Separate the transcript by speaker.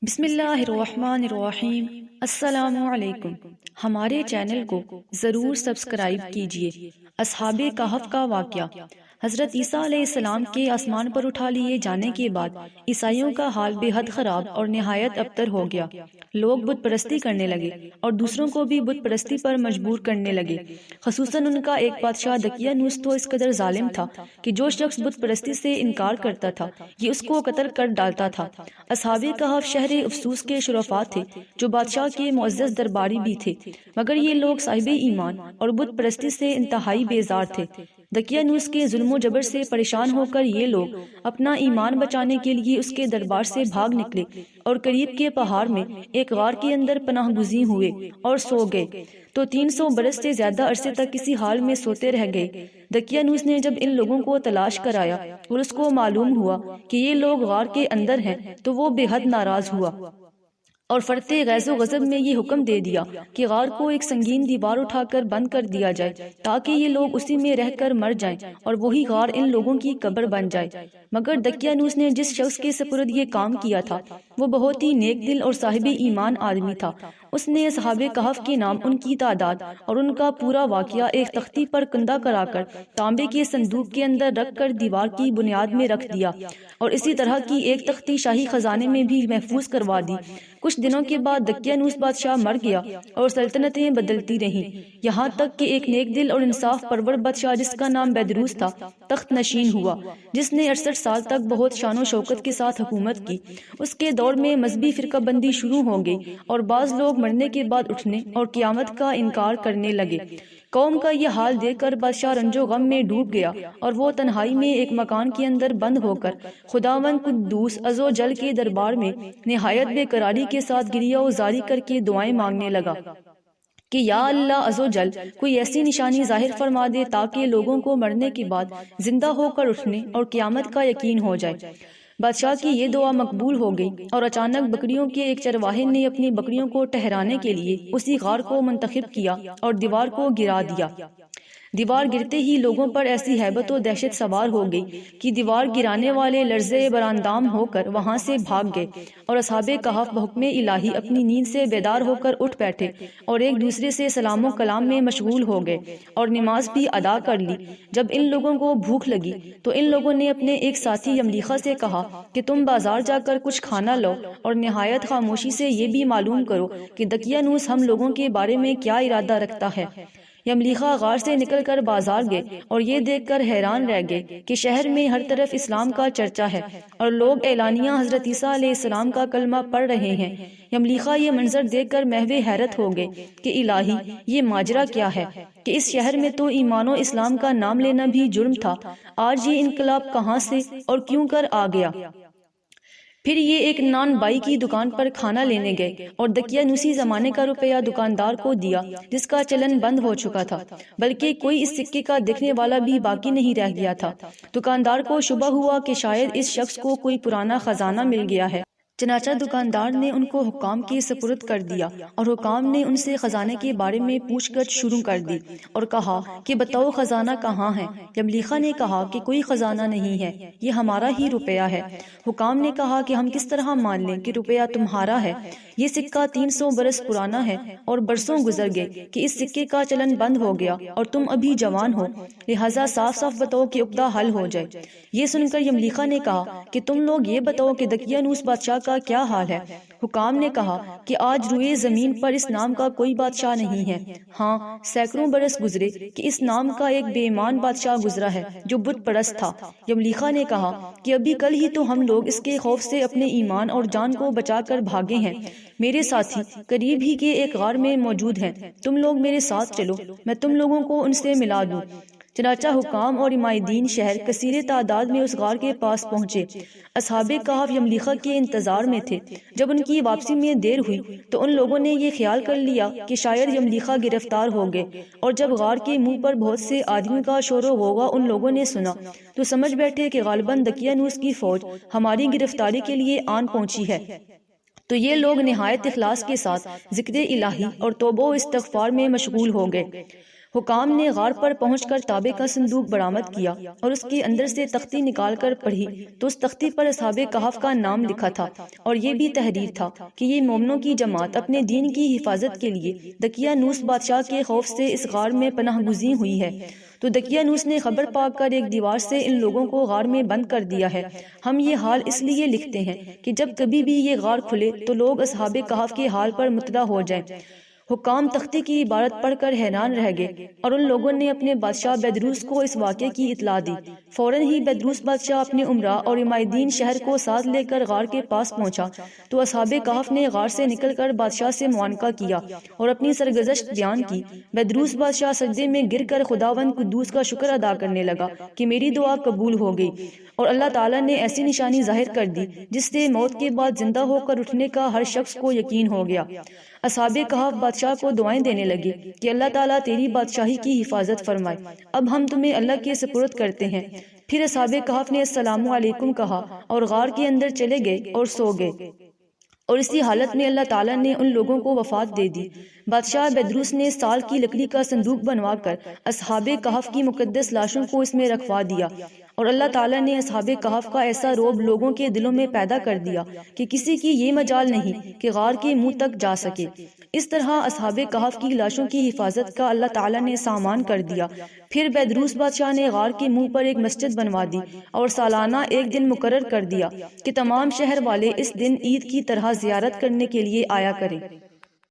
Speaker 1: بسم اللہ الرحمن الرحیم۔ السلام علیکم۔ ہمارے چینل کو ضرور سبسکرائب کیجیے۔ اصحاب کہف کا واقعہ۔ حضرت عیسیٰ علیہ السلام کے آسمان پر اٹھا لیے جانے کے بعد عیسائیوں کا حال بے حد خراب اور نہایت ابتر ہو گیا۔ لوگ بت پرستی کرنے لگے اور دوسروں کو بھی بت پرستی پر مجبور کرنے لگے۔ خصوصاً ان کا ایک بادشاہ دقیانوس تو اس قدر ظالم تھا کہ جو شخص بت پرستی سے انکار کرتا تھا یہ اس کو قتل کر ڈالتا تھا۔ اصحاب کہف شہر افسوس کے شرفاء تھے جو بادشاہ کے معزز درباری بھی تھے، مگر یہ لوگ صاحب ایمان اور بت پرستی سے انتہائی بیزار تھے۔ دقیانوس کے ظلم و جبر سے پریشان ہو کر یہ لوگ اپنا ایمان بچانے کے لیے اس کے دربار سے بھاگ نکلے اور قریب کے پہاڑ میں ایک غار کے اندر پناہ گزین ہوئے اور سو گئے۔ تو 300 برس سے زیادہ عرصے تک کسی حال میں سوتے رہ گئے۔ دقیانوس نے جب ان لوگوں کو تلاش کرایا اور اس کو معلوم ہوا کہ یہ لوگ غار کے اندر ہیں تو وہ بے حد ناراض ہوا اور فرتے غیظ و غضب میں یہ حکم دے دیا کہ غار کو ایک سنگین دیوار اٹھا کر بند کر دیا جائے تاکہ یہ لوگ اسی میں رہ کر مر جائیں اور وہی غار ان لوگوں کی قبر بن جائے۔ مگر دقیانوس نے جس شخص کے سپرد یہ کام کیا تھا وہ بہت ہی نیک دل اور صاحب ایمان آدمی تھا۔ اس نے اصحاب کہف کے نام، ان کی تعداد اور ان کا پورا واقعہ ایک تختی پر کندہ کرا کر تانبے کے صندوق کے اندر رکھ کر دیوار کی بنیاد میں رکھ دیا اور اسی طرح کی ایک تختی شاہی خزانے میں بھی محفوظ کروا دی۔ کچھ دنوں کے بعد دقیانوس بادشاہ مر گیا اور سلطنتیں بدلتی رہیں، یہاں تک کہ ایک نیک دل اور انصاف پرور بادشاہ جس کا نام بیدروس تھا تخت نشین ہوا، جس نے 68 سال تک بہت شان و شوکت کے ساتھ حکومت کی۔ اس کے دور میں مذہبی فرقہ بندی شروع ہو گئی اور بعض لوگ مرنے کے بعد اٹھنے اور قیامت کا انکار کرنے لگے۔ قوم کا یہ حال دیکھ کر بادشاہ رنج و غم میں ڈوب گیا اور وہ تنہائی میں ایک مکان کے اندر بند ہو کر خداوند قدوس عز و جل کے دربار میں نہایت بے قراری کے ساتھ گریہ وزاری کر کے دعائیں مانگنے لگا کہ یا اللہ عز و جل کوئی ایسی نشانی ظاہر فرما دے تاکہ لوگوں کو مرنے کے بعد زندہ ہو کر اٹھنے اور قیامت کا یقین ہو جائے۔ بادشاہ کی یہ دعا مقبول ہو گئی اور اچانک بکریوں کے ایک چرواہے نے اپنی بکریوں کو ٹہرانے کے لیے اسی غار کو منتخب کیا اور دیوار کو گرا دیا۔ دیوار گرتے ہی لوگوں پر ایسی ہیبت و دہشت سوار ہو گئی کہ دیوار گرانے والے لرزے براندام ہو کر وہاں سے بھاگ گئے اور اصحاب کہف بحکم الہی اپنی نیند سے بیدار ہو کر اٹھ بیٹھے اور ایک دوسرے سے سلام و کلام میں مشغول ہو گئے اور نماز بھی ادا کر لی۔ جب ان لوگوں کو بھوک لگی تو ان لوگوں نے اپنے ایک ساتھی یملیخا سے کہا کہ تم بازار جا کر کچھ کھانا لو اور نہایت خاموشی سے یہ بھی معلوم کرو کہ دقیانوس ہم لوگوں کے بارے میں کیا ارادہ رکھتا ہے۔ یملیخا غار سے نکل کر بازار گئے اور یہ دیکھ کر حیران رہ گئے کہ شہر میں ہر طرف اسلام کا چرچا ہے اور لوگ اعلانیہ حضرت عیسیٰ علیہ السلام کا کلمہ پڑھ رہے ہیں۔ یملیخا یہ منظر دیکھ کر محو حیرت ہو گئے کہ الہی یہ ماجرا کیا ہے کہ اس شہر میں تو ایمان و اسلام کا نام لینا بھی جرم تھا، آج یہ انقلاب کہاں سے اور کیوں کر آ گیا۔ پھر یہ ایک نان بائی کی دکان پر کھانا لینے گئے اور دقیانوسی زمانے کا روپیہ دکاندار کو دیا جس کا چلن بند ہو چکا تھا، بلکہ کوئی اس سکے کا دیکھنے والا بھی باقی نہیں رہ گیا تھا۔ دکاندار کو شبہ ہوا کہ شاید اس شخص کو کوئی پرانا خزانہ مل گیا ہے، چنانچہ دکاندار نے ان کو حکام کے سپرد کر دیا اور حکام نے ان سے خزانے کے بارے میں پوچھ گچھ شروع کر دی اور کہا کہ بتاؤ خزانہ کہاں ہے۔ یملیخا نے کہا کہ کوئی خزانہ نہیں ہے، یہ ہمارا ہی روپیہ ہے۔ حکام نے کہا کہ ہم کس طرح مان لیں کہ روپیہ تمہارا ہے؟ یہ سکہ 300 برس پرانا ہے اور برسوں گزر گئے کہ اس سکے کا چلن بند ہو گیا اور تم ابھی جوان ہو، لہٰذا صاف صاف بتاؤ کہ عقدہ حل ہو جائے۔ یہ سن کر یملیخا نے کہا کہ تم لوگ یہ بتاؤ کہ دقیانوس بادشاہ کا کیا حال ہے۔ حکام نے کہا کہ آج روئے زمین پر اس نام کا کوئی بادشاہ نہیں ہے، ہاں سینکڑوں برس گزرے کہ اس نام کا ایک بے ایمان بادشاہ گزرا ہے جو بت پرست تھا۔ یملیخا نے کہا کہ ابھی کل ہی تو ہم لوگ اس کے خوف سے اپنے ایمان اور جان کو بچا کر بھاگے ہیں۔ میرے ساتھی قریب ہی کے ایک غار میں موجود ہیں، تم لوگ میرے ساتھ چلو، میں تم لوگوں کو ان سے ملا دوں۔ چنانچہ حکام اور عمائدین شہر کثیر تعداد میں اس غار کے پاس پہنچے۔ اصحاب کہف یملیخا کے انتظار میں تھے۔ جب ان کی واپسی میں دیر ہوئی تو ان لوگوں نے یہ خیال کر لیا کہ شاید یملیخا گرفتار ہو گئے، اور جب غار کے منہ پر بہت سے آدمیوں کا شور و غوغا ان لوگوں نے سنا تو سمجھ بیٹھے کہ غالباً دقیانوس کی فوج ہماری گرفتاری کے لیے آن پہنچی ہے۔ تو یہ لوگ نہایت اخلاص کے ساتھ ذکر الہی اور توبہ و استغفار میں مشغول ہو گئے۔ حکام نے غار پر پہنچ کر تابے کا صندوق برآمد کیا اور اس کے اندر سے تختی نکال کر پڑھی تو اس تختی پر اصحاب کہف کا نام لکھا تھا، اور یہ بھی تحریر تھا کہ یہ مومنوں کی جماعت اپنے دین کی حفاظت کے لیے دقیانوس بادشاہ کے خوف سے اس غار میں پناہ گزین ہوئی ہے۔ تو دقیانوس نے خبر پا کر ایک دیوار سے ان لوگوں کو غار میں بند کر دیا ہے۔ ہم یہ حال اس لیے لکھتے ہیں کہ جب کبھی بھی یہ غار کھلے تو لوگ اصحاب کہف کے حال پر مطلع ہو جائیں۔ حکام تختی کی عبارت پڑھ کر حیران رہ گئے اور ان لوگوں نے اپنے بادشاہ بیدروس کو اس واقعے کی اطلاع دی۔ فوراً ہی بیدروس بادشاہ اپنے امراء اور عمائدین شہر کو ساتھ لے کر غار کے پاس پہنچا تو اصحاب کہف نے غار سے نکل کر بادشاہ سے معانقہ کیا اور اپنی سرگزشت بیان کی۔ بیدروس بادشاہ سجدے میں گر کر خداوند قدوس کا شکر ادا کرنے لگا کہ میری دعا قبول ہو گئی، اور اللہ تعالیٰ نے ایسی نشانی ظاہر کر دی جس سے موت کے بعد زندہ ہو کر اٹھنے کا ہر شخص کو یقین ہو گیا۔ اصحاب کہف بادشاہ کو دعائیں دینے لگے کہ اللہ تعالیٰ تیری بادشاہی کی حفاظت فرمائے، اب ہم تمہیں اللہ کے سپرد کرتے ہیں۔ پھر اصحاب کہف نے السلام علیکم کہا اور غار کے اندر چلے گئے اور سو گئے، اور اسی حالت میں اللہ تعالیٰ نے ان لوگوں کو وفات دے دی۔ بادشاہ بیدروس نے سال کی لکڑی کا صندوق بنوا کر اصحاب کہف کی مقدس لاشوں کو اس میں رکھوا دیا، اور اللہ تعالیٰ نے اصحاب کہف کا ایسا رعب لوگوں کے دلوں میں پیدا کر دیا کہ کسی کی یہ مجال نہیں کہ غار کے منہ تک جا سکے۔ اس طرح اصحاب کہف کی لاشوں کی حفاظت کا اللہ تعالیٰ نے سامان کر دیا۔ پھر بیدروس بادشاہ نے غار کے منہ پر ایک مسجد بنوا دی اور سالانہ ایک دن مقرر کر دیا کہ تمام شہر والے اس دن عید کی طرح زیارت کرنے کے لیے آیا کریں۔